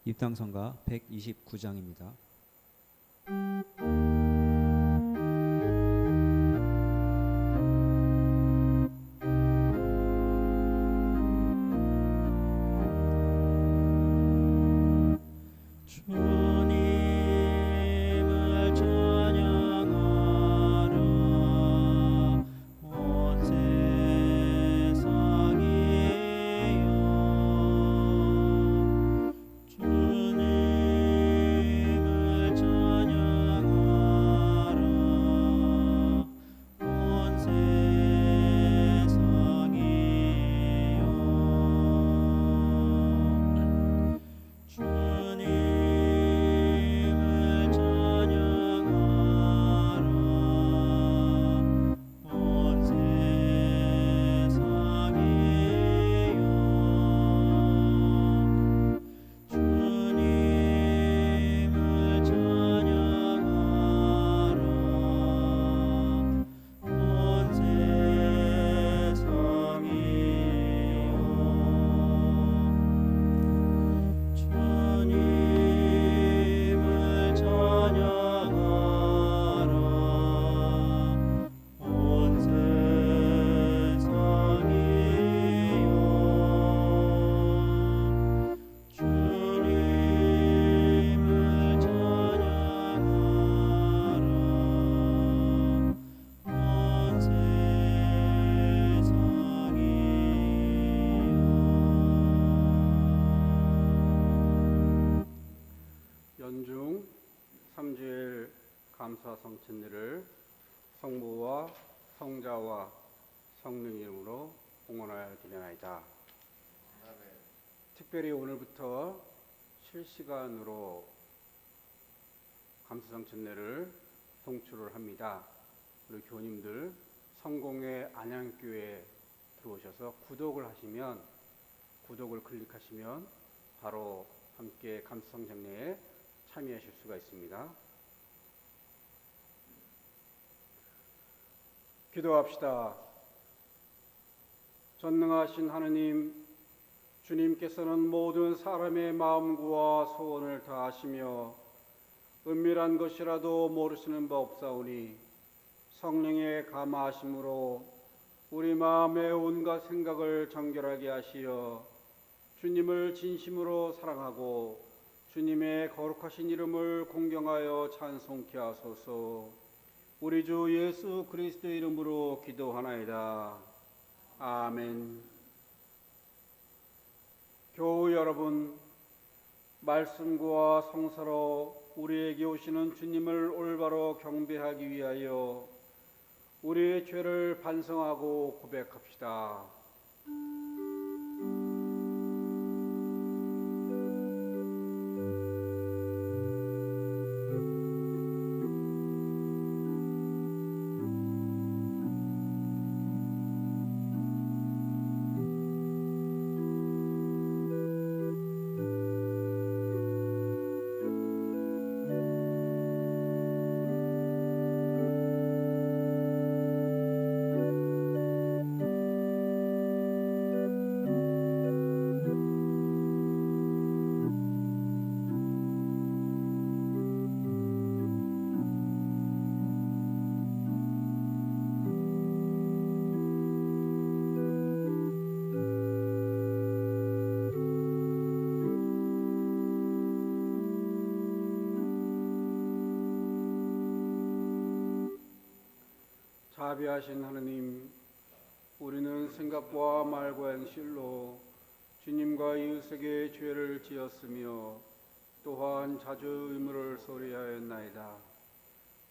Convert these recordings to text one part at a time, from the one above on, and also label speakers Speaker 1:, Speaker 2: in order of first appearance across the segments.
Speaker 1: 입당성가 129장입니다.
Speaker 2: 주님을 찬양하라 온 세상이여 주님을 찬양하라 온 세상이여 주님을 찬양하라 온 세상이여 주님을 찬양하라 온 세상이여 주님을 찬양하라 온 세상이여 주님을 찬양하라 온 세상이여
Speaker 3: 연중 3주일 감사 성찬례를 성부와 성자와 성령 이름으로 공헌하여 드리나이다. 특별히 오늘부터 실시간으로 감사 성찬례를 동출을 합니다. 우리 교님들 성공회 안양교회에 들어오셔서 구독을 클릭하시면 바로 함께 감사 성찬례에 참여하실 수가 있습니다. 기도합시다. 전능하신 하느님, 주님께서는 모든 사람의 마음과 소원을 다 아시며 은밀한 것이라도 모르시는 바 없사오니 성령의 감화하심으로 우리 마음의 온갖 생각을 정결하게 하시어 주님을 진심으로 사랑하고 주님의 거룩하신 이름을 공경하여 찬송케 하소서. 우리 주 예수 그리스도 이름으로 기도하나이다. 아멘. 교우 여러분, 말씀과 성사로 우리에게 오시는 주님을 올바로 경배하기 위하여 우리의 죄를 반성하고 고백합시다. 자비하신 하느님, 우리는 생각과 말과 행실로 주님과 이웃에게 죄를 지었으며 또한 자주 의무를 소리하였나이다.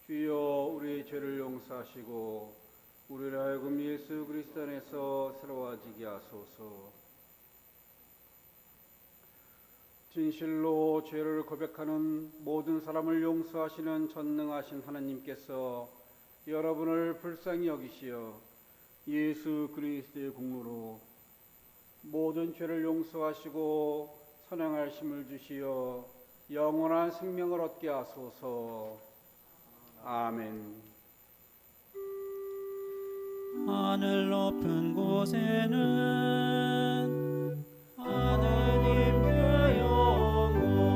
Speaker 3: 주여, 우리 죄를 용서하시고 우리를 하여금 예수 그리스도 안에서 새로워지게 하소서. 진실로 죄를 고백하는 모든 사람을 용서하시는 전능하신 하나님께서 여러분을 불쌍히 여기시어 예수 그리스도의 공로로 모든 죄를 용서하시고 선행할 힘을 주시어 영원한 생명을 얻게 하소서. 아멘.
Speaker 2: 하늘 높은 곳에는 하느님께 영광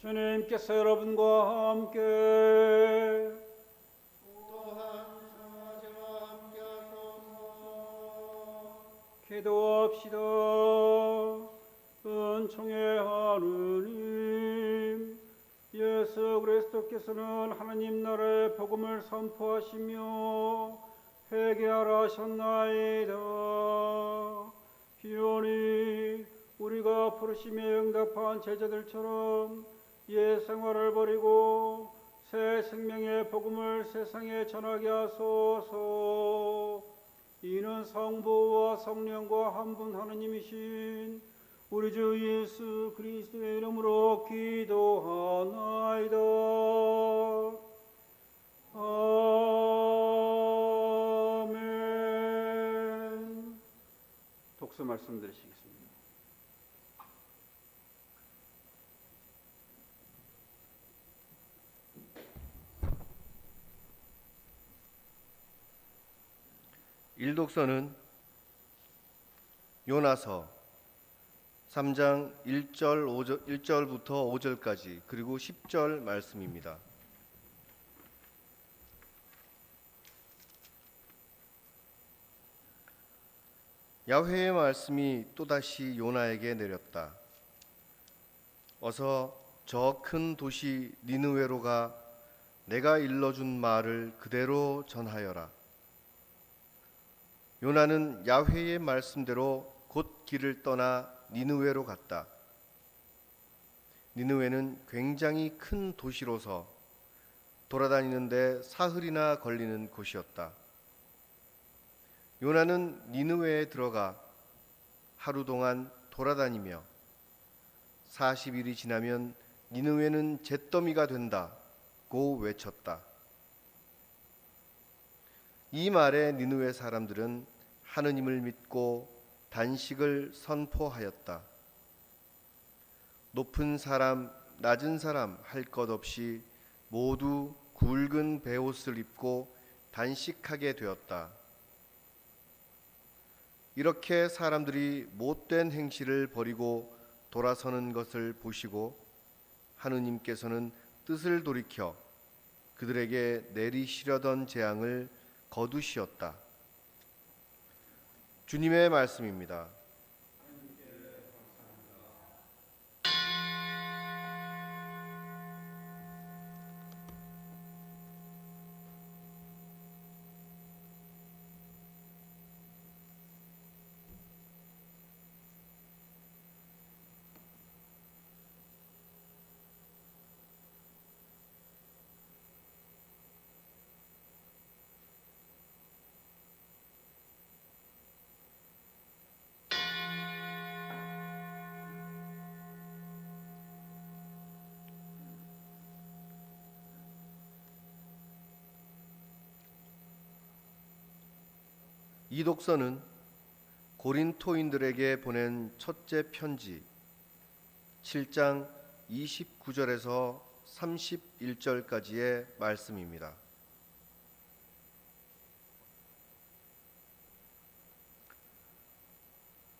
Speaker 3: 주님께서 여러분과 함께
Speaker 4: 또한 성아지와 함께 하소서.
Speaker 3: 기도합시다. 은총의 하느님, 예수 그리스도께서는 하나님 나라의 복음을 선포하시며 회개하라 하셨나이다. 기원이 우리가 부르심에 응답한 제자들처럼 옛 생활을 버리고 새 생명의 복음을 세상에 전하게 하소서. 이는 성부와 성령과 한 분 하느님이신 우리 주 예수 그리스도의 이름으로 기도하나이다. 아멘. 독서 말씀드리시겠습니다.
Speaker 4: 일독서는 요나서 3장 1절부터 5절까지 그리고 10절 말씀입니다. 야훼의 말씀이 또다시 요나에게 내렸다. 어서 저 큰 도시 니느웨로 가 내가 일러준 말을 그대로 전하여라. 요나는 야훼의 말씀대로 곧 길을 떠나 니느웨로 갔다. 니느웨는 굉장히 큰 도시로서 돌아다니는데 사흘이나 걸리는 곳이었다. 요나는 니느웨에 들어가 하루 동안 돌아다니며 40일이 지나면 니느웨는 잿더미가 된다고 외쳤다. 이 말에 니느웨 사람들은 하느님을 믿고 단식을 선포하였다. 높은 사람, 낮은 사람 할 것 없이 모두 굵은 베옷을 입고 단식하게 되었다. 이렇게 사람들이 못된 행실을 버리고 돌아서는 것을 보시고 하느님께서는 뜻을 돌이켜 그들에게 내리시려던 재앙을 거두시었다. 주님의 말씀입니다. 이 독서는 고린토인들에게 보낸 첫째 편지 7장 29절에서 31절까지의 말씀입니다.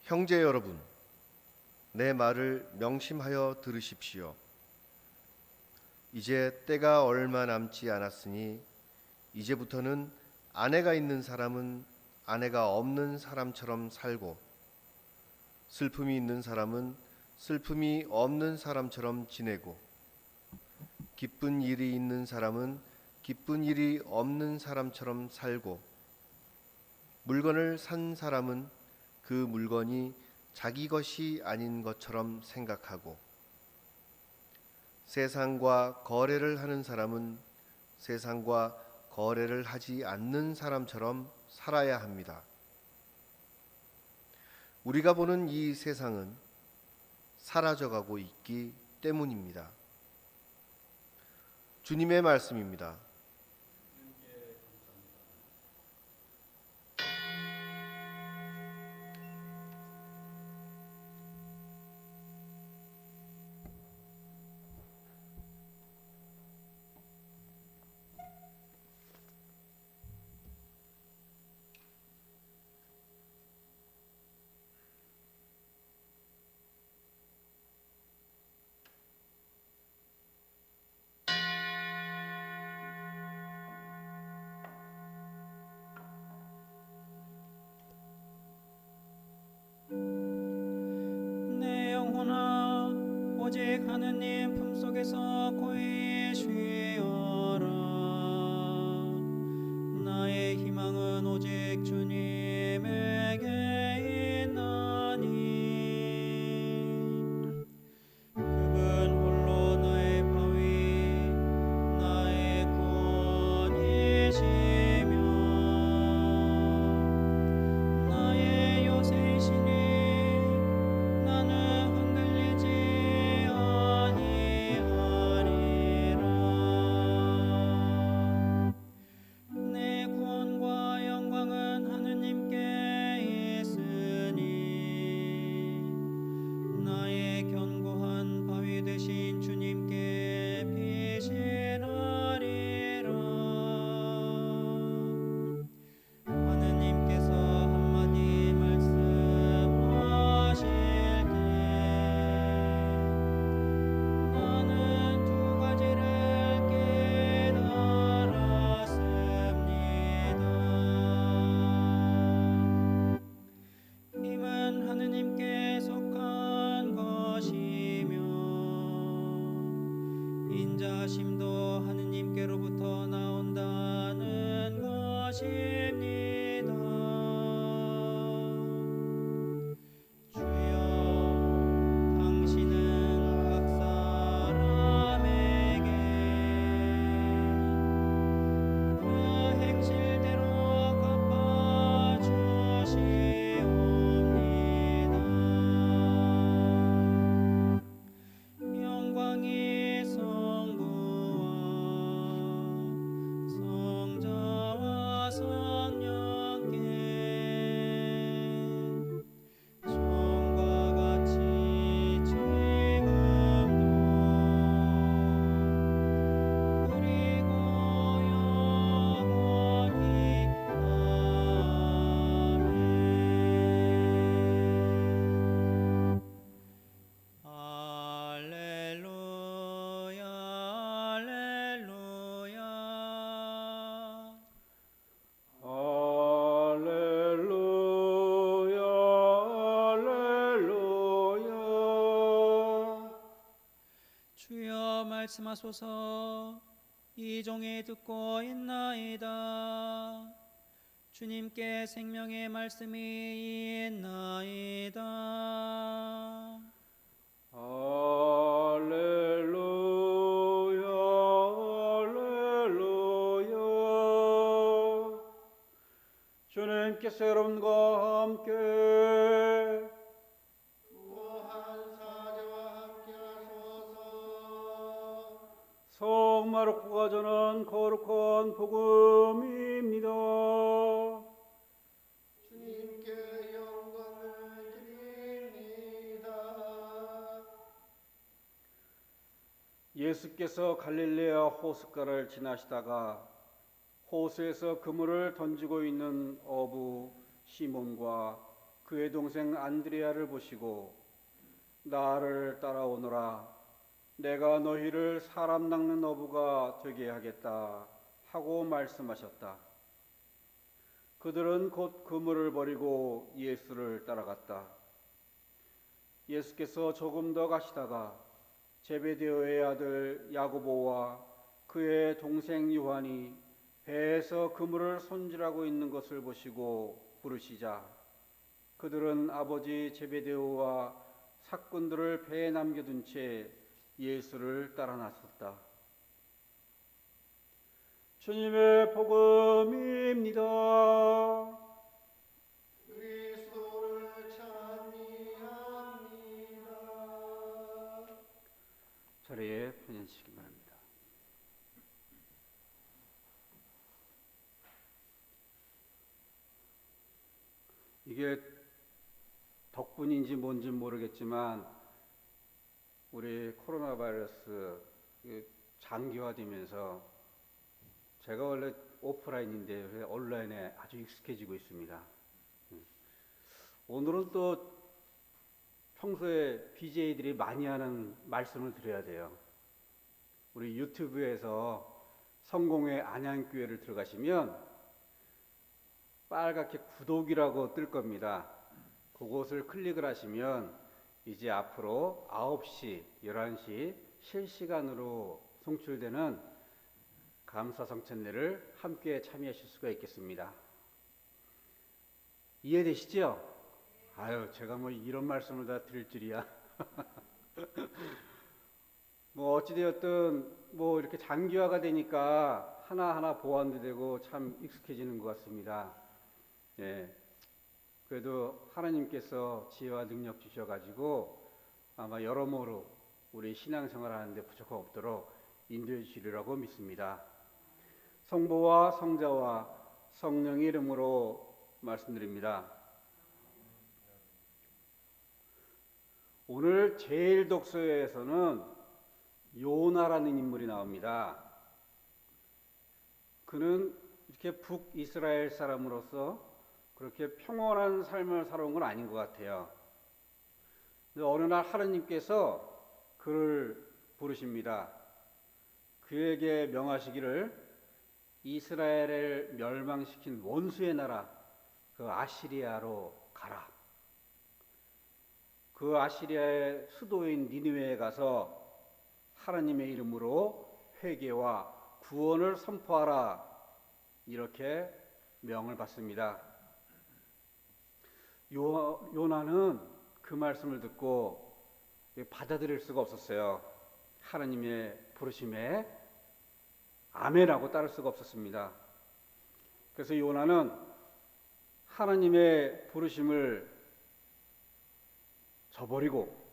Speaker 4: 형제 여러분, 내 말을 명심하여 들으십시오. 이제 때가 얼마 남지 않았으니 이제부터는 아내가 있는 사람은 아내가 없는 사람처럼 살고 슬픔이 있는 사람은 슬픔이 없는 사람처럼 지내고 기쁜 일이 있는 사람은 기쁜 일이 없는 사람처럼 살고 물건을 산 사람은 그 물건이 자기 것이 아닌 것처럼 생각하고 세상과 거래를 하는 사람은 세상과 거래를 하지 않는 사람처럼 살아야 합니다. 우리가 보는 이 세상은 사라져가고 있기 때문입니다. 주님의 말씀입니다.
Speaker 2: 하느님 품속에서 고이 쉬어라. 나의 희망은 오직 주님에게 있나니 그분 홀로 나의 바위 나의 구원이시며 나의 요새이시니 나는 흔들리지 아니하리라. 내 구원과 영광은 하느님께 있으니 나의 견고한 바위 되신 주님께 피신하리라. 하느님께서 한마디 말씀하실 때 나는 두 가지를 깨달았습니다. 힘은 하느님께 속한 것이며 인자심도 하느님께로부터 나온다는 것입니다. 주여, 당신은 각 사람에게 그 행실대로 갚아주시옵니다. 영광이 성부와 성자와 성령께 처음과 같이 지금도 그리고 영원히 아멘. 할렐루야 할렐루야.
Speaker 3: 할렐루야, 할렐루야.
Speaker 2: 주여 말씀하소서. 이 종이 듣고 있나이다. 주님께 생명의 말씀이 있나이다.
Speaker 3: 할렐루야, 할렐루야. 주님께서 여러분과 함께
Speaker 4: 무한 사제와 함께하소서.
Speaker 3: 성마르코가 전한 거룩한 복음입니다.
Speaker 4: 주님께 영광을 드립니다.
Speaker 3: 예수께서 갈릴레아 호숫가를 지나시다가 호수에서 그물을 던지고 있는 어부 시몬과 그의 동생 안드레아를 보시고 나를 따라오너라, 내가 너희를 사람 낚는 어부가 되게 하겠다 하고 말씀하셨다. 그들은 곧 그물을 버리고 예수를 따라갔다. 예수께서 조금 더 가시다가 제베데오의 아들 야고보와 그의 동생 요한이 배에서 그물을 손질하고 있는 것을 보시고 부르시자 그들은 아버지 제베데오와 삭군들을 배에 남겨둔 채 예수를 따라 나섰다. 주님의 복음입니다.
Speaker 4: 그리스도를 찬미합니다.
Speaker 3: 자리에 편히시기 바랍니다. 이게 덕분인지 뭔지 모르겠지만 우리 코로나 바이러스 장기화되면서 제가 원래 오프라인인데 온라인에 아주 익숙해지고 있습니다. 오늘은 또 평소에 BJ들이 많이 하는 말씀을 드려야 돼요. 우리 유튜브에서 성공회 안양교회를 들어가시면 빨갛게 구독이라고 뜰 겁니다. 그곳을 클릭을 하시면 이제 앞으로 9시, 11시 실시간으로 송출되는 감사성 찬례를 함께 참여하실 수가 있겠습니다. 이해되시죠? 아유, 제가 뭐 이런 말씀을 다 드릴 줄이야. 뭐 어찌되었든 뭐 이렇게 장기화가 되니까 하나하나 보완도 되고 참 익숙해지는 것 같습니다. 예. 그래도 하나님께서 지혜와 능력 주셔가지고 아마 여러모로 우리 신앙생활 하는데 부족함 없도록 인도해 주시리라고 믿습니다. 성부와 성자와 성령의 이름으로 말씀드립니다. 오늘 제일 독서에서는 요나라는 인물이 나옵니다. 그는 이렇게 북이스라엘 사람으로서 그렇게 평온한 삶을 살아온 건 아닌 것 같아요. 근데 어느 날 하나님께서 그를 부르십니다. 그에게 명하시기를 이스라엘을 멸망시킨 원수의 나라 그 아시리아로 가라. 그 아시리아의 수도인 니느웨에 가서 하나님의 이름으로 회개와 구원을 선포하라. 이렇게 명을 받습니다. 요나는 그 말씀을 듣고 받아들일 수가 없었어요. 하나님의 부르심에 아멘하고 따를 수가 없었습니다. 그래서 요나는 하나님의 부르심을 저버리고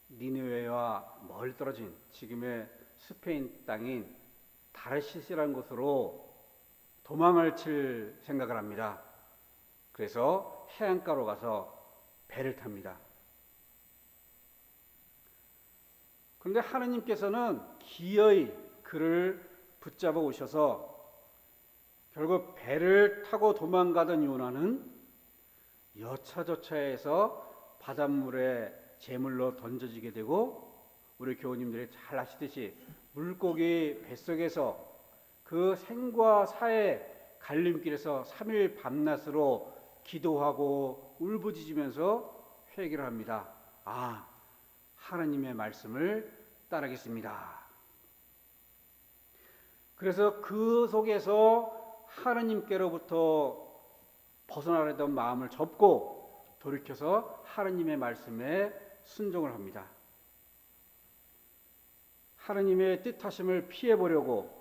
Speaker 3: 니느웨와 멀리 떨어진 지금의 스페인 땅인 다르시스라는 곳으로 도망을 칠 생각을 합니다. 그래서 해안가로 가서 배를 탑니다. 그런데 하나님께서는 기어이 그를 붙잡아 오셔서 결국 배를 타고 도망가던 요나는 여차저차해서 바닷물에 제물로 던져지게 되고, 우리 교우님들이 잘 아시듯이 물고기 뱃속에서 그 생과 사의 갈림길에서 3일 밤낮으로 기도하고 울부짖으면서 회개를 합니다. 아, 하나님의 말씀을 따르겠습니다. 그래서 그 속에서 하나님께로부터 벗어나려던 마음을 접고 돌이켜서 하나님의 말씀에 순종을 합니다. 하나님의 뜻하심을 피해보려고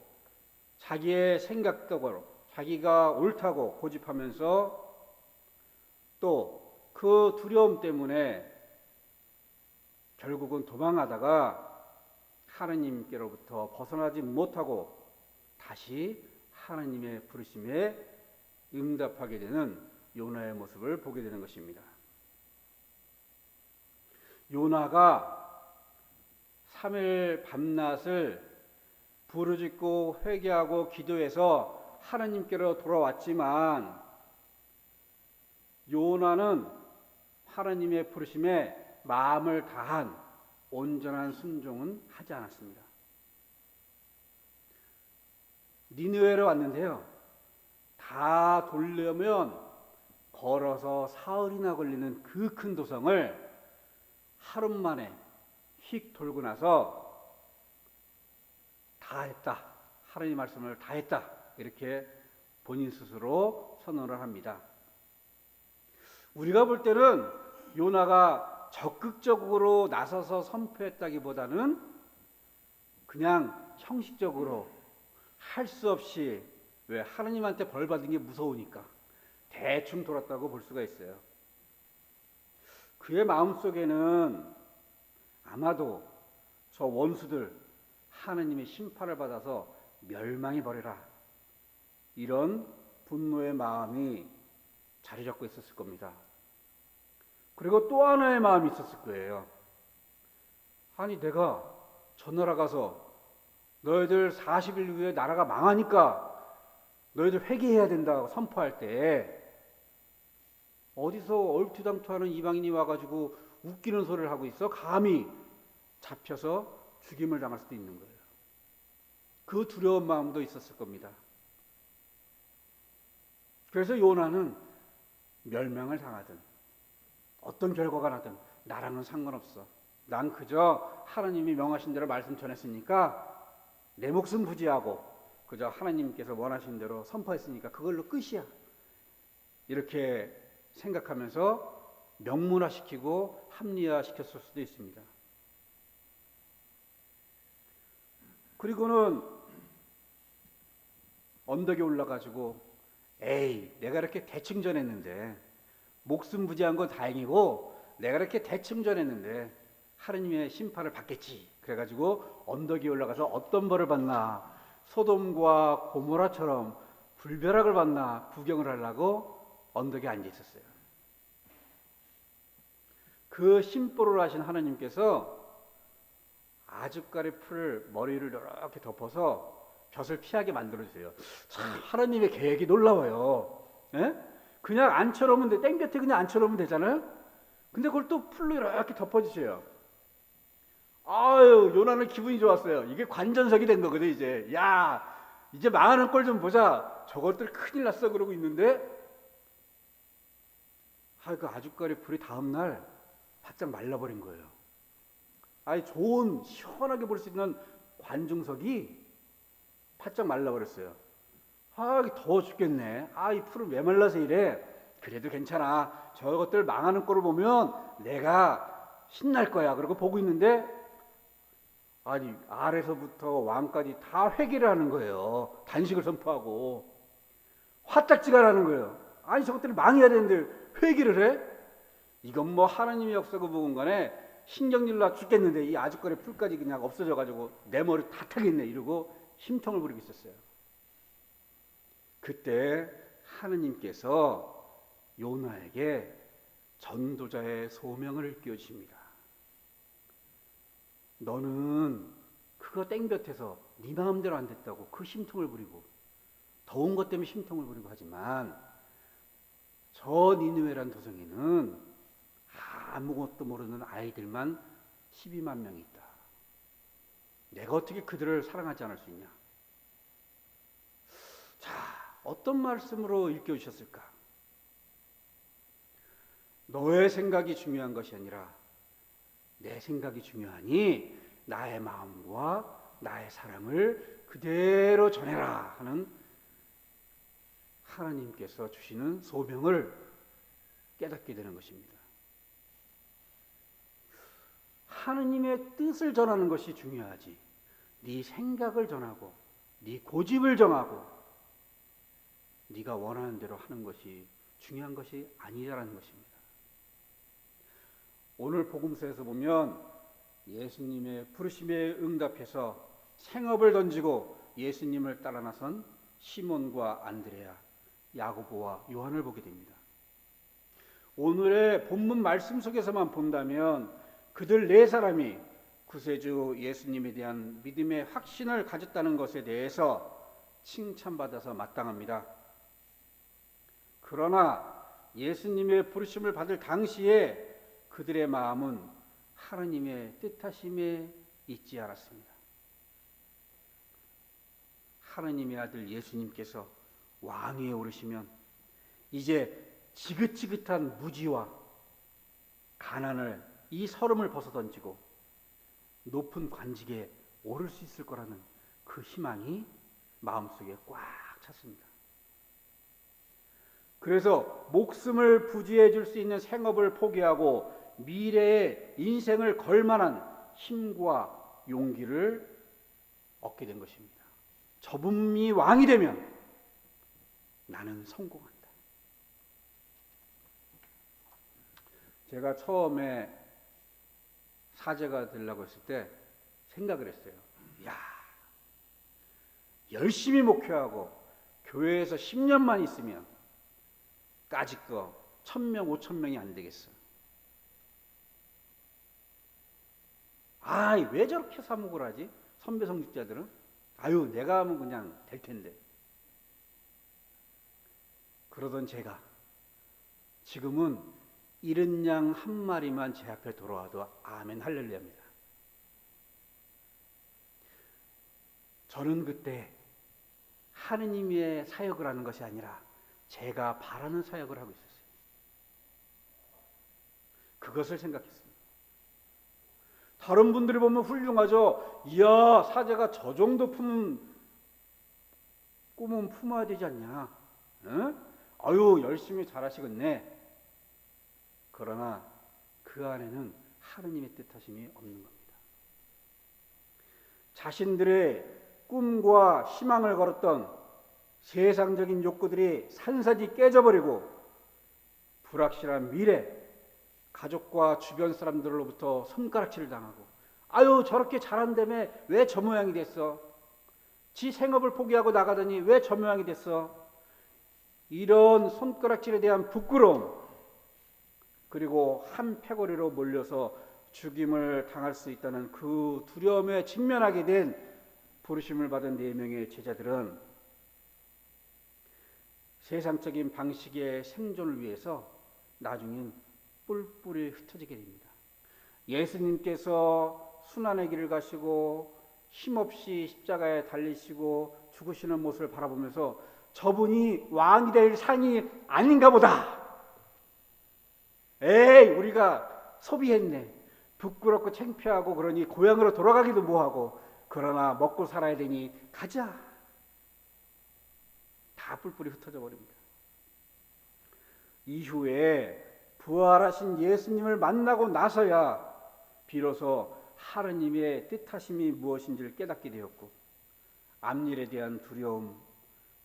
Speaker 3: 자기의 생각대로 자기가 옳다고 고집하면서 또 그 두려움 때문에 결국은 도망하다가 하나님께로부터 벗어나지 못하고 다시 하나님의 부르심에 응답하게 되는 요나의 모습을 보게 되는 것입니다. 요나가 3일 밤낮을 부르짖고 회개하고 기도해서 하나님께로 돌아왔지만 요나는 하나님의 부르심에 마음을 다한 온전한 순종은 하지 않았습니다. 니느웨로 왔는데요, 다 돌려면 걸어서 사흘이나 걸리는 그 큰 도성을 하루 만에 휙 돌고 나서 다 했다, 하나님 말씀을 다 했다, 이렇게 본인 스스로 선언을 합니다. 우리가 볼 때는 요나가 적극적으로 나서서 선포했다기보다는 그냥 형식적으로 할 수 없이, 왜 하나님한테 벌 받은 게 무서우니까 대충 돌았다고 볼 수가 있어요. 그의 마음속에는 아마도 저 원수들 하나님의 심판을 받아서 멸망해 버려라, 이런 분노의 마음이 자리 잡고 있었을 겁니다. 그리고 또 하나의 마음이 있었을 거예요. 아니, 내가 저 나라 가서 너희들 40일 후에 나라가 망하니까 너희들 회개해야 된다고 선포할 때 어디서 얼토당토하는 이방인이 와가지고 웃기는 소리를 하고 있어? 감히 잡혀서 죽임을 당할 수도 있는 거예요. 그 두려운 마음도 있었을 겁니다. 그래서 요나는 멸망을 당하든 어떤 결과가 나든 나랑은 상관없어. 난 그저 하나님이 명하신 대로 말씀 전했으니까 내 목숨 부지하고 그저 하나님께서 원하신 대로 선포했으니까 그걸로 끝이야. 이렇게 생각하면서 명문화시키고 합리화시켰을 수도 있습니다. 그리고는 언덕에 올라가지고 에이, 내가 이렇게 대충 전했는데, 목숨 부지한 건 다행이고 내가 이렇게 대충 전했는데 하나님의 심판을 받겠지. 그래가지고 언덕에 올라가서 어떤 벌을 받나, 소돔과 고모라처럼 불벼락을 받나 구경을 하려고 언덕에 앉아 있었어요. 그 심보를 하신 하나님께서 아주까리 풀을 머리를 이렇게 덮어서 볕을 피하게 만들어주세요. 참 하나님의 계획이 놀라워요. 예? 그냥 앉혀놓으면 돼. 땡볕에 그냥 앉혀놓으면 되잖아요. 근데 그걸 또 풀로 이렇게 덮어주세요. 아유, 요나는 기분이 좋았어요. 이게 관전석이 된 거거든. 이제 야, 이제 망하는 꼴 좀 보자. 저것들 큰일 났어 그러고 있는데, 그 아주까리 풀이 다음날 바짝 말라버린 거예요. 아니, 좋은 시원하게 볼 수 있는 관중석이 바짝 말라버렸어요. 더워 죽겠네. 이 풀은 왜 말라서 이래. 그래도 괜찮아. 저것들 망하는 꼴을 보면 내가 신날 거야. 그러고 보고 있는데, 아니, 아래서부터 왕까지 다 회개를 하는 거예요. 단식을 선포하고 화딱지가 나는 거예요. 아니, 저것들이 망해야 되는데 회개를 해? 이건 뭐 하나님의 역사고 뭐건 간에 신경질 나 죽겠는데 이 아주거리 풀까지 그냥 없어져가지고 내 머리 다 타겠네 이러고 심통을 부리고 있었어요. 그때 하느님께서 요나에게 전도자의 소명을 일깨워주십니다. 너는 그거 땡볕에서 네 마음대로 안 됐다고 그 심통을 부리고 더운 것 때문에 심통을 부리고 하지만, 저 니느웨란 도성에는 아무것도 모르는 아이들만 12만 명이 있다. 내가 어떻게 그들을 사랑하지 않을 수 있냐. 자, 어떤 말씀으로 일깨우셨을까? 너의 생각이 중요한 것이 아니라 내 생각이 중요하니 나의 마음과 나의 사랑을 그대로 전해라 하는 하나님께서 주시는 소명을 깨닫게 되는 것입니다. 하느님의 뜻을 전하는 것이 중요하지, 네 생각을 전하고 네 고집을 정하고 네가 원하는 대로 하는 것이 중요한 것이 아니라는 것입니다. 오늘 복음서에서 보면 예수님의 부르심에 응답해서 생업을 던지고 예수님을 따라 나선 시몬과 안드레아, 야고보와 요한을 보게 됩니다. 오늘의 본문 말씀 속에서만 본다면 그들 네 사람이 구세주 예수님에 대한 믿음의 확신을 가졌다는 것에 대해서 칭찬받아서 마땅합니다. 그러나 예수님의 부르심을 받을 당시에 그들의 마음은 하나님의 뜻하심에 있지 않았습니다. 하나님의 아들 예수님께서 왕위에 오르시면 이제 지긋지긋한 무지와 가난을, 이 서름을 벗어던지고 높은 관직에 오를 수 있을 거라는 그 희망이 마음속에 꽉 찼습니다. 그래서 목숨을 부지해 줄 수 있는 생업을 포기하고 미래의 인생을 걸 만한 힘과 용기를 얻게 된 것입니다. 저분이 왕이 되면 나는 성공한다. 제가 처음에 사제가 되려고 했을 때 생각을 했어요. 열심히 목회하고 교회에서 10년만 있으면 까짓거 1000명, 5000명이 안 되겠어. 왜 저렇게 사목을 하지? 선배 성직자들은 내가 하면 그냥 될 텐데. 그러던 제가 지금은 잃은 양 한 마리만 제 앞에 돌아와도 아멘 할렐루야입니다. 저는 그때 하느님의 사역을 하는 것이 아니라 제가 바라는 사역을 하고 있었어요. 그것을 생각했습니다. 다른 분들이 보면 훌륭하죠. 이야, 사제가 저 정도 꿈은 품어야 되지 않냐? 응? 아유, 열심히 잘하시겠네. 그러나 그 안에는 하느님의 뜻하심이 없는 겁니다. 자신들의 꿈과 희망을 걸었던 세상적인 욕구들이 산산이 깨져버리고 불확실한 미래, 가족과 주변 사람들로부터 손가락질을 당하고, 아유, 저렇게 잘한다며 왜 저 모양이 됐어? 지 생업을 포기하고 나가더니 왜 저 모양이 됐어? 이런 손가락질에 대한 부끄러움, 그리고 한 패거리로 몰려서 죽임을 당할 수 있다는 그 두려움에 직면하게 된 부르심을 받은 4명의 제자들은 세상적인 방식의 생존을 위해서 나중엔 뿔뿔이 흩어지게 됩니다. 예수님께서 순환의 길을 가시고 힘없이 십자가에 달리시고 죽으시는 모습을 바라보면서 저분이 왕이 될 상이 아닌가 보다. 에이, 우리가 소비했네. 부끄럽고 창피하고 그러니 고향으로 돌아가기도 뭐하고, 그러나 먹고 살아야 되니 가자. 다 뿔뿔이 흩어져 버립니다. 이후에 부활하신 예수님을 만나고 나서야 비로소 하느님의 뜻하심이 무엇인지를 깨닫게 되었고, 앞일에 대한 두려움,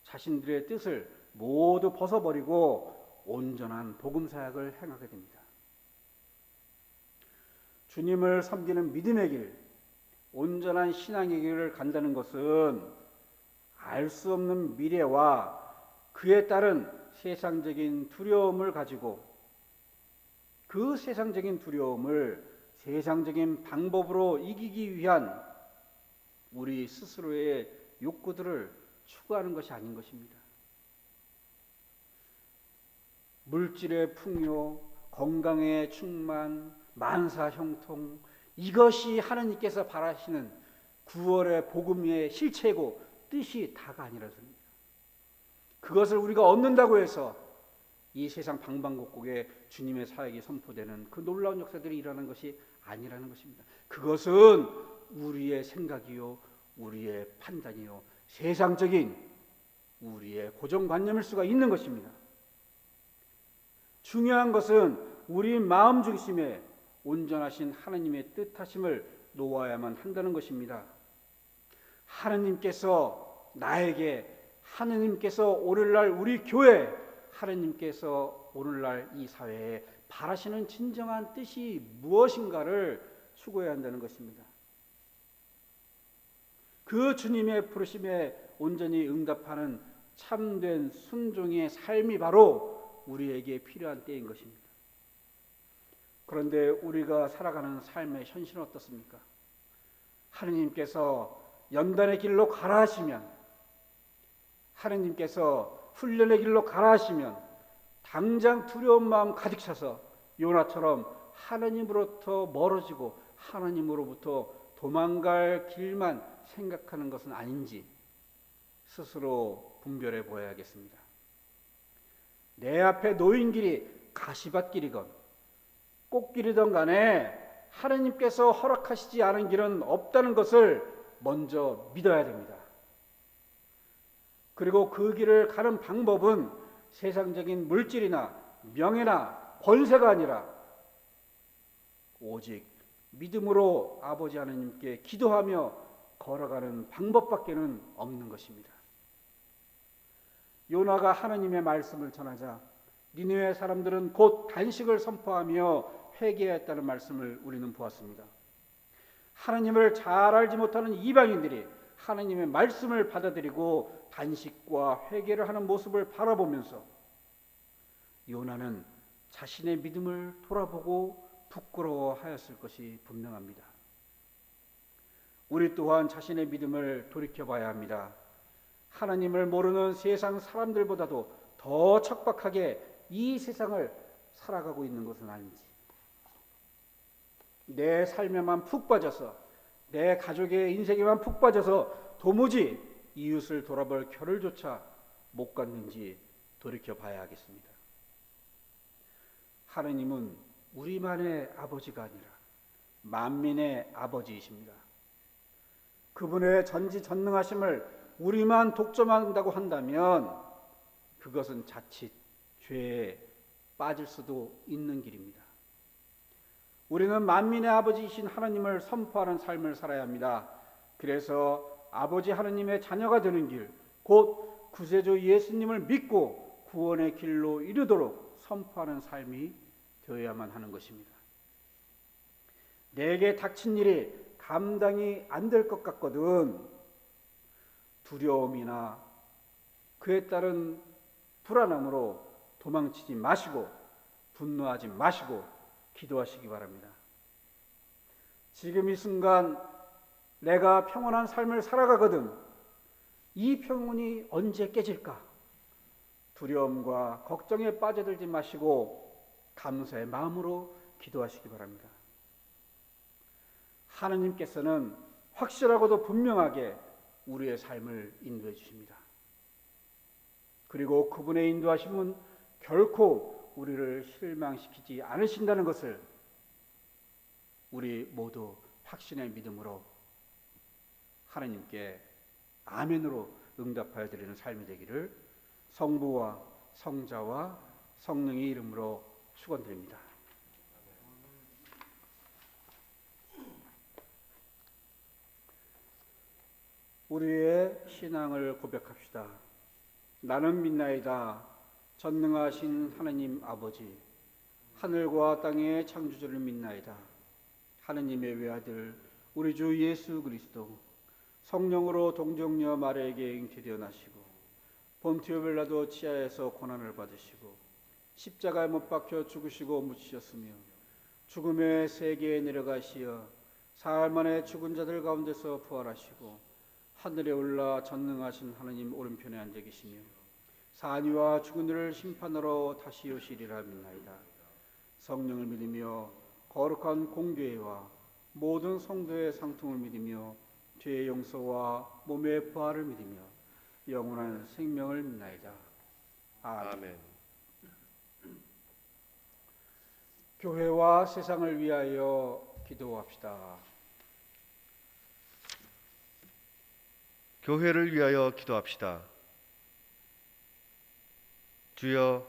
Speaker 3: 자신들의 뜻을 모두 벗어버리고 온전한 복음 사역을 행하게 됩니다. 주님을 섬기는 믿음의 길, 온전한 신앙의 길을 간다는 것은 알 수 없는 미래와 그에 따른 세상적인 두려움을 가지고 그 세상적인 두려움을 세상적인 방법으로 이기기 위한 우리 스스로의 욕구들을 추구하는 것이 아닌 것입니다. 물질의 풍요, 건강의 충만, 만사 형통, 이것이 하나님께서 바라시는 구원의 복음의 실체고 뜻이 다가 아니라서입니다. 그것을 우리가 얻는다고 해서 이 세상 방방곡곡에 주님의 사역이 선포되는 그 놀라운 역사들이 일어나는 것이 아니라는 것입니다. 그것은 우리의 생각이요, 우리의 판단이요, 세상적인 우리의 고정관념일 수가 있는 것입니다. 중요한 것은 우리 마음 중심에 온전하신 하나님의 뜻하심을 놓아야만 한다는 것입니다. 하나님께서 나에게, 하나님께서 오늘날 우리 교회, 하나님께서 오늘날 이 사회에 바라시는 진정한 뜻이 무엇인가를 추구해야 한다는 것입니다. 그 주님의 부르심에 온전히 응답하는 참된 순종의 삶이 바로 우리에게 필요한 때인 것입니다. 그런데 우리가 살아가는 삶의 현실은 어떻습니까? 하느님께서 연단의 길로 가라 하시면, 하느님께서 훈련의 길로 가라 하시면 당장 두려운 마음 가득 차서 요나처럼 하나님으로부터 멀어지고 하나님으로부터 도망갈 길만 생각하는 것은 아닌지 스스로 분별해 보아야겠습니다. 내 앞에 놓인 길이 가시밭길이건 꽃길이든 간에 하나님께서 허락하시지 않은 길은 없다는 것을 먼저 믿어야 됩니다. 그리고 그 길을 가는 방법은 세상적인 물질이나 명예나 권세가 아니라 오직 믿음으로 아버지 하나님께 기도하며 걸어가는 방법밖에는 없는 것입니다. 요나가 하나님의 말씀을 전하자 니느웨 사람들은 곧 단식을 선포하며 회개했다는 말씀을 우리는 보았습니다. 하나님을 잘 알지 못하는 이방인들이 하나님의 말씀을 받아들이고 단식과 회개를 하는 모습을 바라보면서 요나는 자신의 믿음을 돌아보고 부끄러워하였을 것이 분명합니다. 우리 또한 자신의 믿음을 돌이켜봐야 합니다. 하나님을 모르는 세상 사람들보다도 더 척박하게 이 세상을 살아가고 있는 것은 아닌지, 내 삶에만 푹 빠져서, 내 가족의 인생에만 푹 빠져서 도무지 이웃을 돌아볼 겨를조차 못 갖는지 돌이켜봐야 하겠습니다. 하나님은 우리만의 아버지가 아니라 만민의 아버지이십니다. 그분의 전지전능하심을 우리만 독점한다고 한다면 그것은 자칫 죄에 빠질 수도 있는 길입니다. 우리는 만민의 아버지이신 하나님을 선포하는 삶을 살아야 합니다. 그래서 아버지 하나님의 자녀가 되는 길, 곧 구세주 예수님을 믿고 구원의 길로 이르도록 선포하는 삶이 되어야만 하는 것입니다. 내게 닥친 일이 감당이 안 될 것 같거든 두려움이나 그에 따른 불안함으로 도망치지 마시고 분노하지 마시고 기도하시기 바랍니다. 지금 이 순간 내가 평온한 삶을 살아가거든 이 평온이 언제 깨질까? 두려움과 걱정에 빠져들지 마시고 감사의 마음으로 기도하시기 바랍니다. 하나님께서는 확실하고도 분명하게 우리의 삶을 인도해 주십니다. 그리고 그분의 인도하심은 결코 우리를 실망시키지 않으신다는 것을 우리 모두 확신의 믿음으로 하나님께 아멘으로 응답하여 드리는 삶이 되기를 성부와 성자와 성령의 이름으로 축원드립니다. 우리의 신앙을 고백합시다. 나는 믿나이다. 전능하신 하나님 아버지, 하늘과 땅의 창조주를 믿나이다. 하느님의 외아들 우리 주 예수 그리스도 성령으로 동정녀 마리아에게 잉태되어 나시고 본티오 빌라도 치하에서 고난을 받으시고 십자가에 못 박혀 죽으시고 묻히셨으며 죽음의 세계에 내려가시어 사흘 만에 죽은 자들 가운데서 부활하시고 하늘에 올라 전능하신 하나님 오른편에 앉아 계시며 산이와 죽은 이를 심판하러 다시 오시리라 믿나이다. 성령을 믿으며 거룩한 공교회와 모든 성도의 상통을 믿으며 죄의 용서와 몸의 부활을 믿으며 영원한 생명을 믿나이다. 아멘. 교회와 세상을 위하여 기도합시다.
Speaker 4: 교회를 위하여 기도합시다. 주여,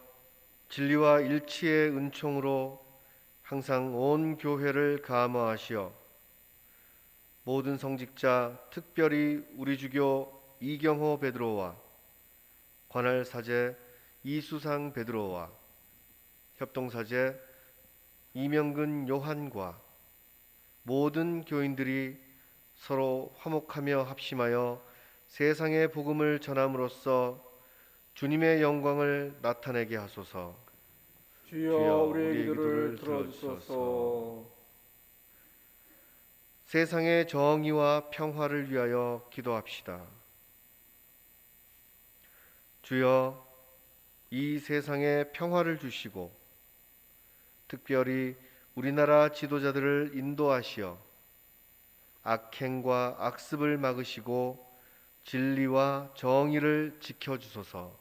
Speaker 4: 진리와 일치의 은총으로 항상 온 교회를 감화하시어 모든 성직자, 특별히 우리 주교 이경호 베드로와 관할 사제 이수상 베드로와 협동사제 이명근 요한과 모든 교인들이 서로 화목하며 합심하여 세상의 복음을 전함으로써 주님의 영광을 나타내게 하소서.
Speaker 3: 주여 우리의 기도를 들어주소서.
Speaker 4: 세상의 정의와 평화를 위하여 기도합시다. 주여, 이 세상에 평화를 주시고 특별히 우리나라 지도자들을 인도하시어 악행과 악습을 막으시고 진리와 정의를 지켜주소서.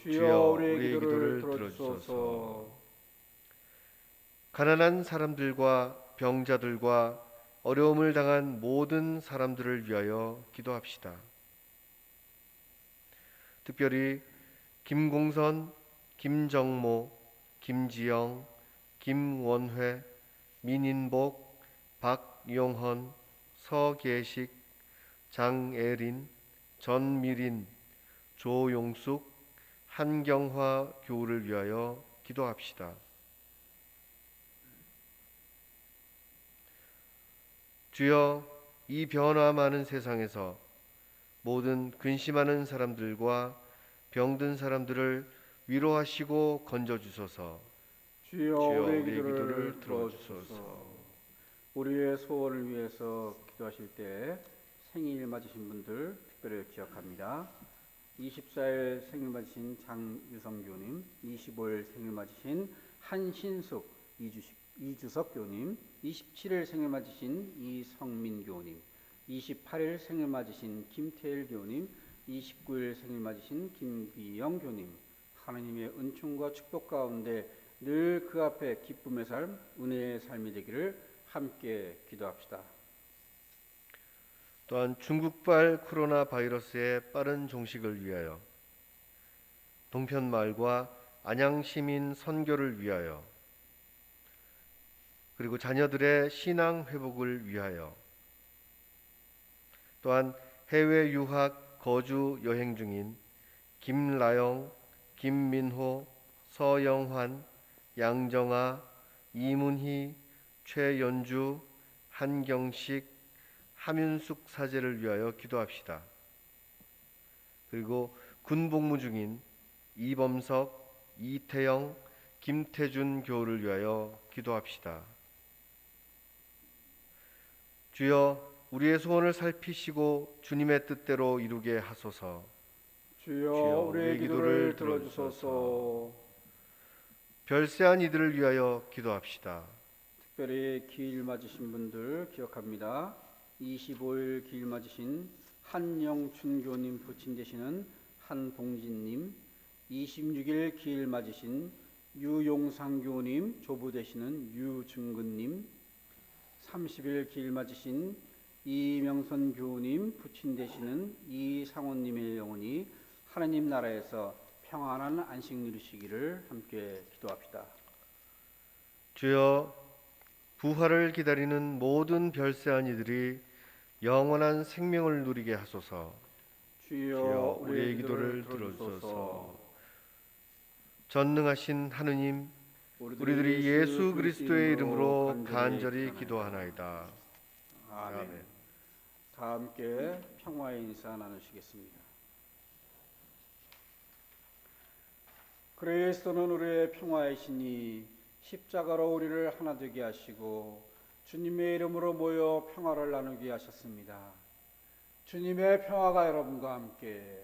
Speaker 3: 주여 우리의 기도를 들어주소서.
Speaker 4: 가난한 사람들과 병자들과 어려움을 당한 모든 사람들을 위하여 기도합시다. 특별히 김공선, 김정모, 김지영, 김원회, 민인복, 박용헌, 서계식, 장애린, 전미린, 조용숙, 한경화 교우를 위하여 기도합시다. 주여, 이 변화 많은 세상에서 모든 근심하는 사람들과 병든 사람들을 위로하시고 건져주소서.
Speaker 3: 주여 우리의 기도를
Speaker 4: 들어주소서.
Speaker 3: 들어주소서. 우리의 소원을 위해서 기도하실 때 생일 맞으신 분들 특별히 기억합니다. 24일 생일 맞으신 장유성 교님, 25일 생일 맞으신 한신숙 이주석 교님, 27일 생일 맞으신 이성민 교님, 28일 생일 맞으신 김태일 교님, 29일 생일 맞으신 김비영 교님, 하나님의 은총과 축복 가운데 늘 그 앞에 기쁨의 삶, 은혜의 삶이 되기를 함께 기도합시다.
Speaker 4: 또한 중국발 코로나 바이러스의 빠른 종식을 위하여, 동편마을과 안양시민 선교를 위하여, 그리고 자녀들의 신앙 회복을 위하여, 또한 해외 유학 거주 여행 중인 김라영, 김민호, 서영환, 양정아, 이문희, 최연주, 한경식, 함윤숙 사제를 위하여 기도합시다. 그리고 군복무 중인 이범석, 이태영, 김태준 교우를 위하여 기도합시다. 주여, 우리의 소원을 살피시고 주님의 뜻대로 이루게 하소서.
Speaker 3: 주여, 우리의 기도를 들어주소서.
Speaker 4: 별세한 이들을 위하여 기도합시다.
Speaker 3: 특별히 기일 맞으신 분들 기억합니다. 25일 기일 맞으신 한영춘 교님 부친 되시는 한봉진님, 26일 기일 맞으신 유용상 교님 조부 되시는 유중근님, 30일 기일 맞으신 이명선 교우님 부친 되시는 이상원님의 영혼이 하나님 나라에서 평안한 안식 누리시기를 함께 기도합시다.
Speaker 4: 주여, 부활을 기다리는 모든 별세한 이들이 영원한 생명을 누리게 하소서.
Speaker 3: 주여,
Speaker 4: 우리의 기도를 들어주소서. 전능하신 하느님, 우리들이 예수 그리스도의 이름으로 간절히 기도하나이다.
Speaker 3: 아멘. 다 함께 평화의 인사 나누시겠습니다. 그리스도는 우리의 평화이시니 십자가로 우리를 하나 되게 하시고 주님의 이름으로 모여 평화를 나누게 하셨습니다. 주님의 평화가 여러분과 함께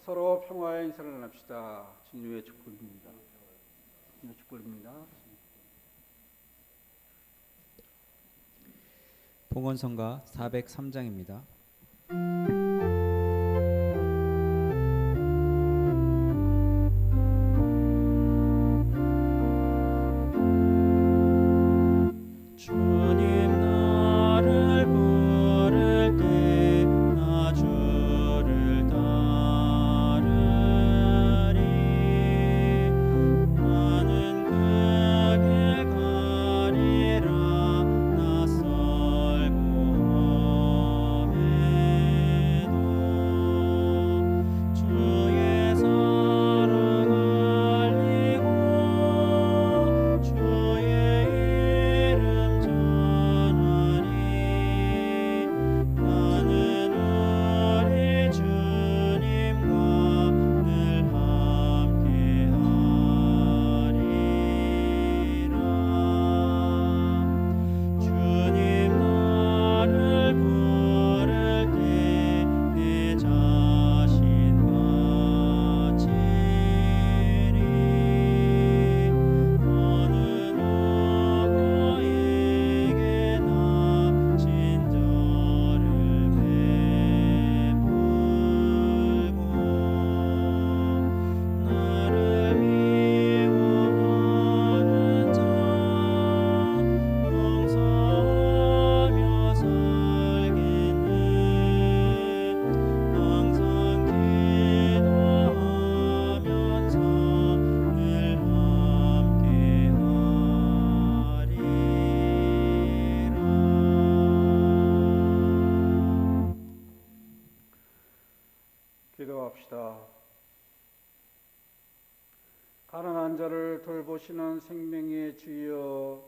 Speaker 3: 서로 평화의 인사를 나눕시다. 주님의 축복입니다. 주님의 축복입니다.
Speaker 1: 봉헌성가 403장입니다.
Speaker 2: 주님 나를 부를 때 나 주를 따르리. 나는 그 길 가리라. 낯설고 험해도 주의 사랑 알리고 주의 이름 전하리. 나는 우리 주님과 늘 함께하리라. 주님 나를 부를 때 내 자신 바치리. 어느 누구에게나 친절을 베풀고 나를 미워하는 자 용서하며 살겠네. 항상 기도하면서 늘 함께하리라.
Speaker 3: 기도합시다. 가난한 자를 돌보시는 생명의 주여,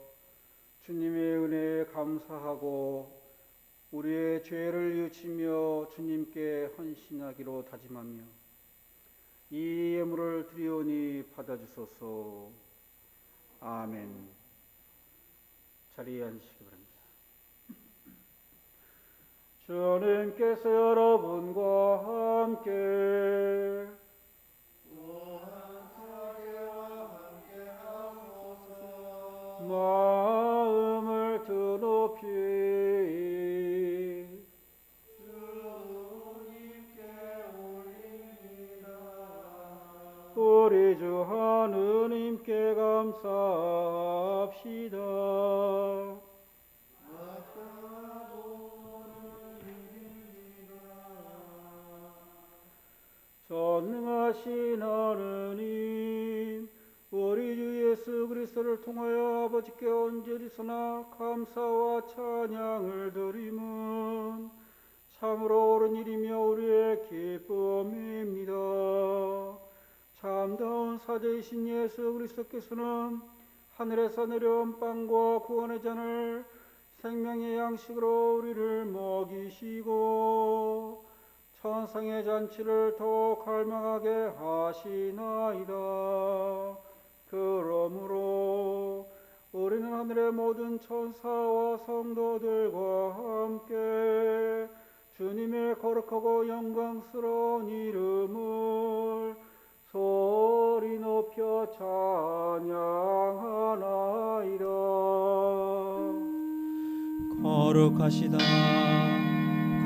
Speaker 3: 주님의 은혜에 감사하고 우리의 죄를 유치며 주님께 헌신하기로 다짐하며 이 예물을 드리오니 받아주소서. 아멘. 자리에 앉으시기 바랍니다. 주님께서 여러분과 함께 마음을 드높이 우리 주 하느님께 감사합시다. 전능하신 하느님, 우리 주 예수 그리스도를 통하여 아버지께 언제리서나 감사와 찬양을 드림은 참으로 옳은 일이며 우리의 기쁨입니다. 참다운 사제이신 예수 그리스도께서는 하늘에서 내려온 빵과 구원의 잔을 생명의 양식으로 우리를 먹이시고 천상의 잔치를 더욱 갈망하게 하시나이다. 그러므로 우리는 하늘의 모든 천사와 성도들과 함께 주님의 거룩하고 영광스러운 이름을 소리 높여 찬양하나이다.
Speaker 2: 거룩하시다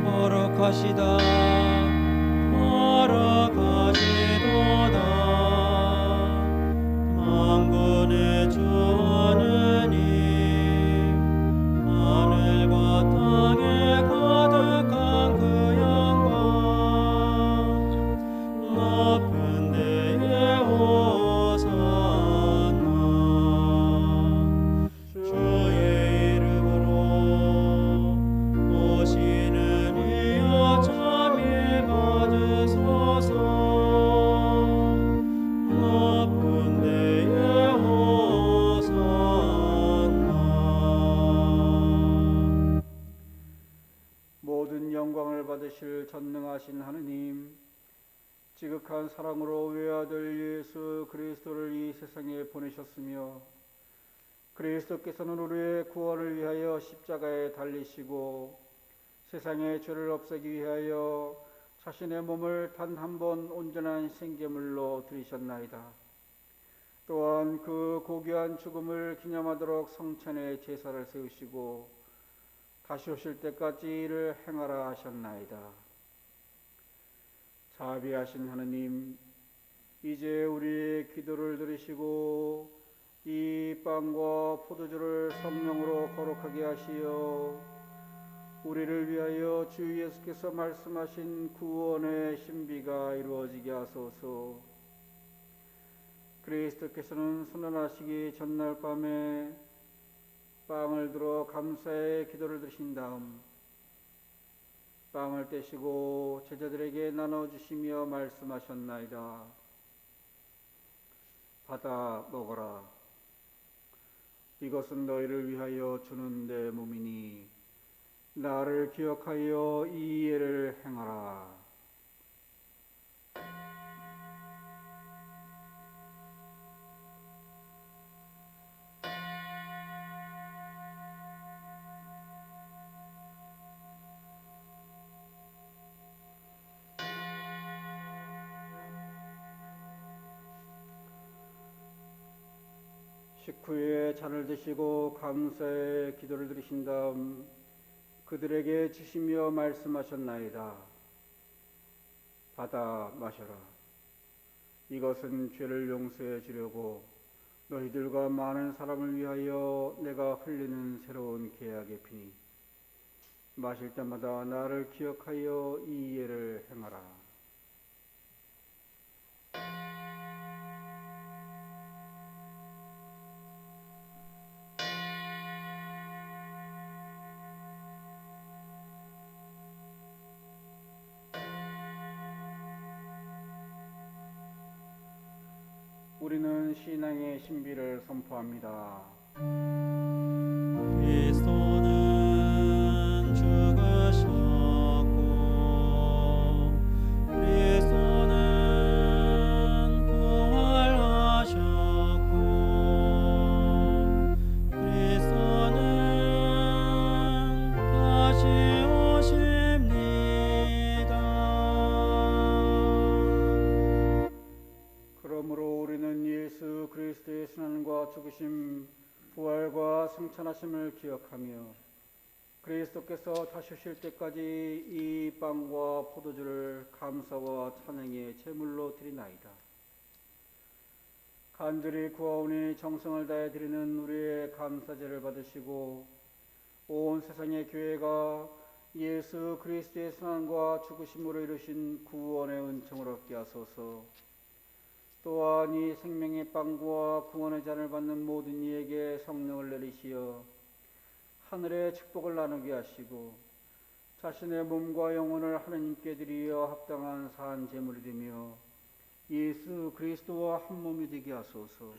Speaker 2: 거룩하시다 거룩하시도다 만군의 주 하느님 하늘과 땅에 가득한 그 영광 높은 데에 호산나 주의 이름으로 오시는 이여 참여 받으소서 높은 데에 호산나
Speaker 3: 모든 영광을 받으실 전능하신 하느님, 지극한 사랑으로 외아들 예수 그리스도를 이 세상에 보내셨으며 그리스도께서는 우리의 구원을 위하여 십자가에 달리시고 세상의 죄를 없애기 위하여 자신의 몸을 단 한 번 온전한 생제물로 드리셨나이다. 또한 그 고귀한 죽음을 기념하도록 성천에 제사를 세우시고 다시 오실 때까지 이를 행하라 하셨나이다. 자비하신 하느님, 이제 우리의 기도를 들으시고 이 빵과 포도주를 성령으로 거룩하게 하시어 우리를 위하여 주 예수께서 말씀하신 구원의 신비가 이루어지게 하소서. 그리스도께서는 순환하시기 전날 밤에 빵을 들어 감사의 기도를 드신 다음 빵을 떼시고 제자들에게 나눠주시며 말씀하셨나이다. 받아 먹어라. 이것은 너희를 위하여 주는 내 몸이니 나를 기억하여 이 예를 행하라. 식후에 잔을 드시고 감사의 기도를 드리신 다음 그들에게 주시며 말씀하셨나이다. 받아 마셔라. 이것은 죄를 용서해 주려고 너희들과 많은 사람을 위하여 내가 흘리는 새로운 계약의 피니 마실 때마다 나를 기억하여 이 예를 행하라. 우리는 신앙의 신비를 선포합니다.
Speaker 2: 그리스도는 죽으셨고 그리스도는 부활하셨고 그리스도는 다시 오십니다.
Speaker 3: 그러므로 우리는 예수 그리스도의 순환과 죽으심, 부활과 승천하심을 기억하며 그리스도께서 다시 오실 때까지 이 빵과 포도주를 감사와 찬양의 제물로 드리나이다. 간절히 구하오니 정성을 다해 드리는 우리의 감사제를 받으시고 온 세상의 교회가 예수 그리스도의 순환과 죽으심으로 이루신 구원의 은총을 얻게 하소서. 또한 이 생명의 빵과 구원의 잔을 받는 모든 이에게 성령을 내리시어 하늘의 축복을 나누게 하시고 자신의 몸과 영혼을 하나님께 드리어 합당한 산 제물이 되며 예수 그리스도와 한 몸이 되게 하소서.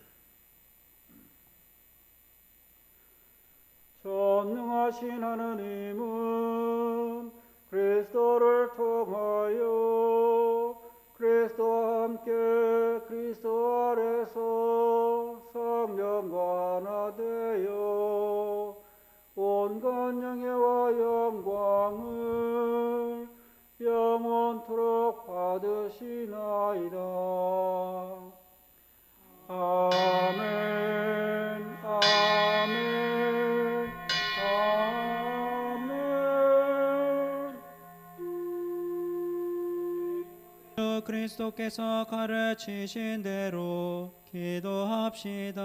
Speaker 3: 전능하신 하나님은 그리스도를 통하여 그리스도와 함께 그리스도 아래서 성령과 하나 되어 온갖 영예와 영광을 영원토록 받으시나이다. 아멘. 아멘. 아멘.
Speaker 2: 주 그리스도께서 가르치신 대로 기도합시다.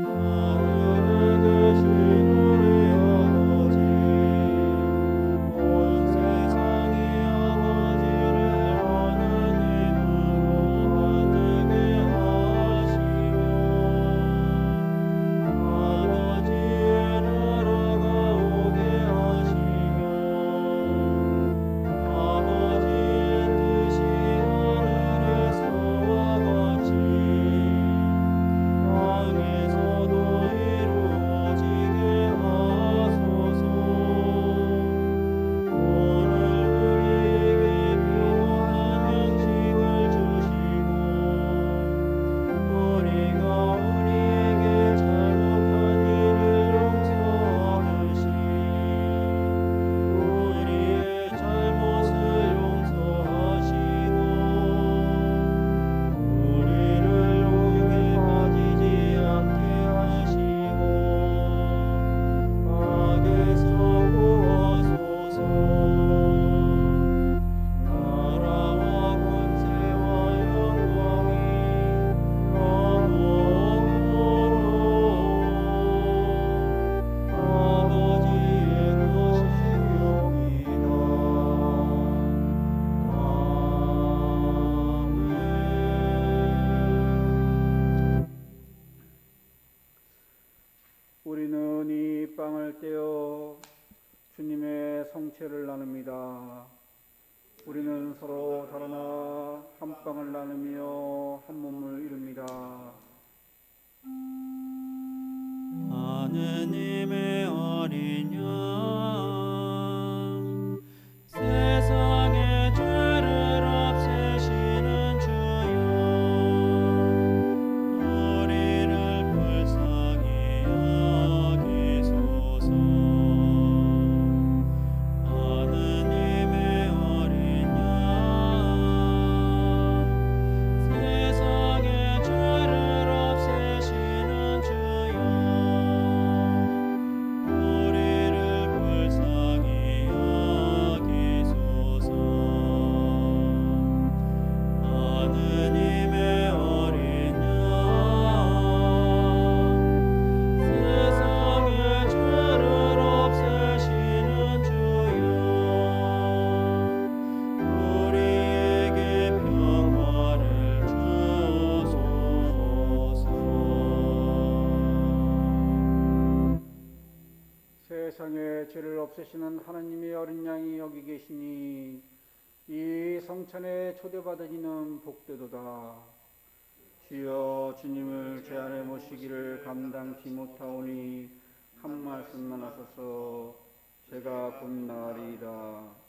Speaker 2: 하늘에 계신 우리 아버지, 온 세상의 아버지를 하나님으로 받들게 하시며 아버지의 나라가 오게 하시며 아버지의 뜻이 하늘에서와 같이 땅에서도 이루어지게 하소서. 오늘 우리에게 필요한 양식을 주시고 우리가 우리에게 잘못한 일을 용서하듯이 우리의 잘못을 용서하시고 우리를 유혹에 빠지지 않게 하시고 악에서 구하소서. 나라와 권세와 영광이 영원토록 아버지의 것이옵니다. 아멘.
Speaker 3: 우리는 이 빵을 떼어 주님의 성체를 나눕니다. 우리는 서로 달아나 한 빵을 나누며 한 몸을 이룹니다.
Speaker 2: 하느님의 어린 양, 세상의 죄를 없애시는 주여, 우리를 불쌍히 여기소서. 하느님의 어린 양, 세상의 죄를 없애시는 주여, 우리를 불쌍히 여기소서. 하느님의 어린 양, 세상의 죄를 없애시는 주여, 우리에게 평화를 주소서.
Speaker 3: 세상의 죄를 없애시는 하나님의 어린 양이 여기 계시니 이 성찬에 초대받은 이는 복되도다. 주여, 주님을 제 안에 모시기를 감당치 못하오니 한 말씀만 하소서. 제가 곧 나으리이다.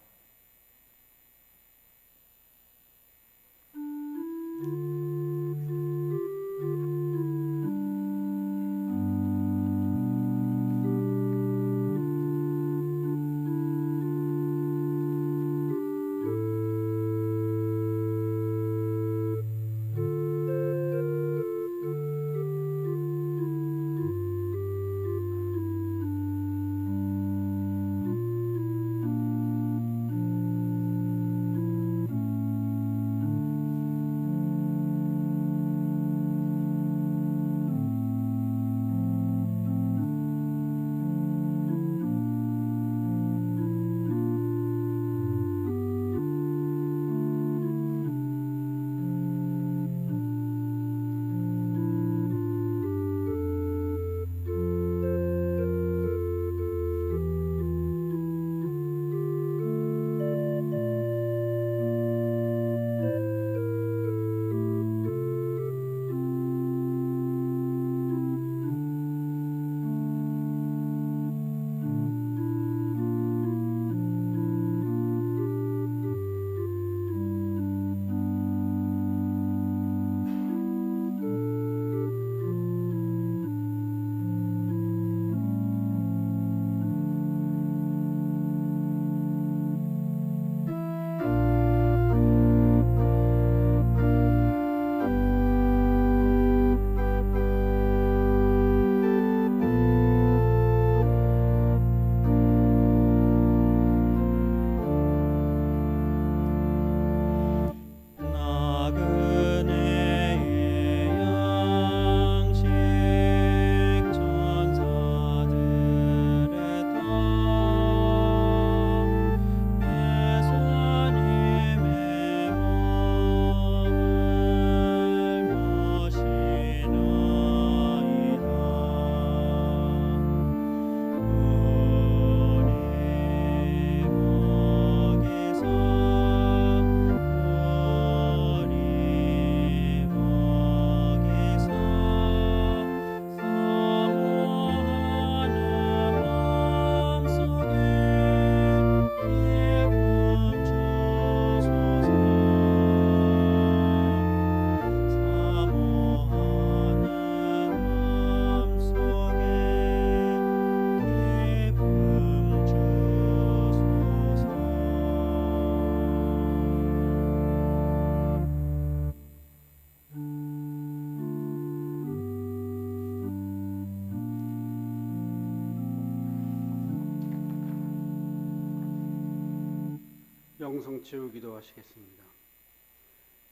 Speaker 3: 정성 치유 기도하시겠습니다.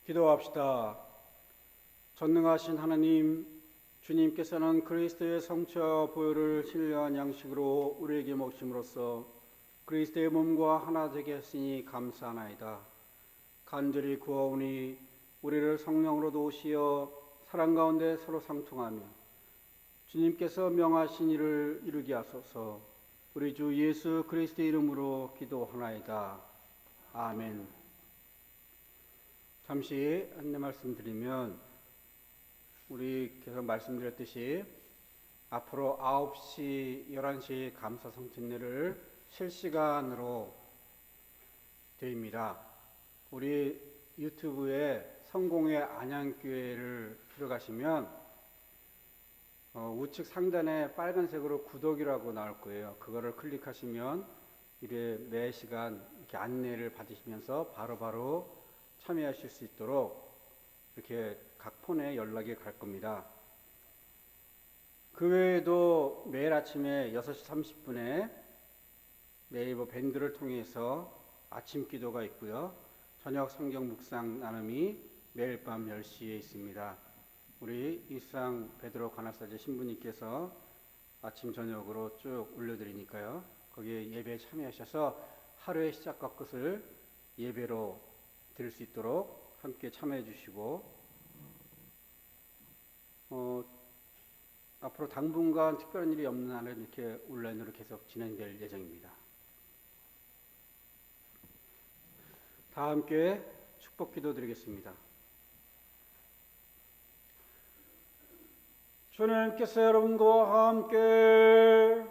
Speaker 3: 기도합시다. 전능하신 하나님, 주님께서는 그리스도의 성체와 보혈을 신령한 양식으로 우리에게 먹심으로써 그리스도의 몸과 하나 되게 했으니 감사하나이다. 간절히 구하오니 우리를 성령으로 도우시어 사랑 가운데 서로 상통하며 주님께서 명하신 일을 이루게 하소서. 우리 주 예수 그리스도의 이름으로 기도하나이다. 아멘. 잠시 안내 말씀드리면, 우리 계속 말씀드렸듯이 앞으로 9시, 11시 감사 성찬례를 실시간으로 드립니다. 우리 유튜브에 성공의 안양교회를 들어가시면 우측 상단에 빨간색으로 구독이라고 나올 거예요. 그거를 클릭하시면 이래 매 시간 이렇게 안내를 받으시면서 바로바로 참여하실 수 있도록 이렇게 각 폰에 연락이 갈 겁니다. 그 외에도 매일 아침에 6시 30분에 네이버 밴드를 통해서 아침 기도가 있고요. 저녁 성경 묵상 나눔이 매일 밤 10시에 있습니다. 우리 일상 베드로 관할사제 신부님께서 아침 저녁으로 쭉 올려드리니까요. 거기에 예배에 참여하셔서 하루의 시작과 끝을 예배로 드릴 수 있도록 함께 참여해 주시고, 앞으로 당분간 특별한 일이 없는 한은 이렇게 온라인으로 계속 진행될 예정입니다. 다 함께 축복 기도 드리겠습니다. 주님께서 여러분과 함께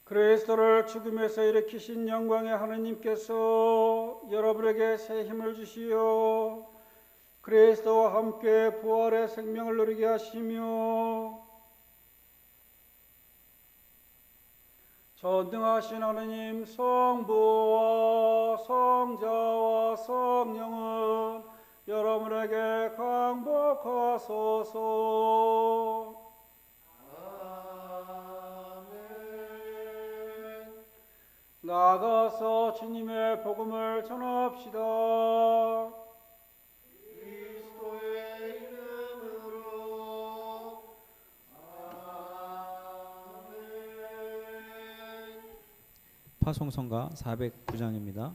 Speaker 3: 그리스도를 죽음에서 일으키신 영광의 하느님께서 여러분에게 새 힘을 주시어 그리스도와 함께 부활의 생명을 누리게 하시며, 전능하신 하느님 성부와 성자와 성령은 여러분에게 강복하소서. 아멘. 나가서 주님의 복음을 전합시다. 그리스도의 이름으로.
Speaker 1: 파송성가 409장입니다.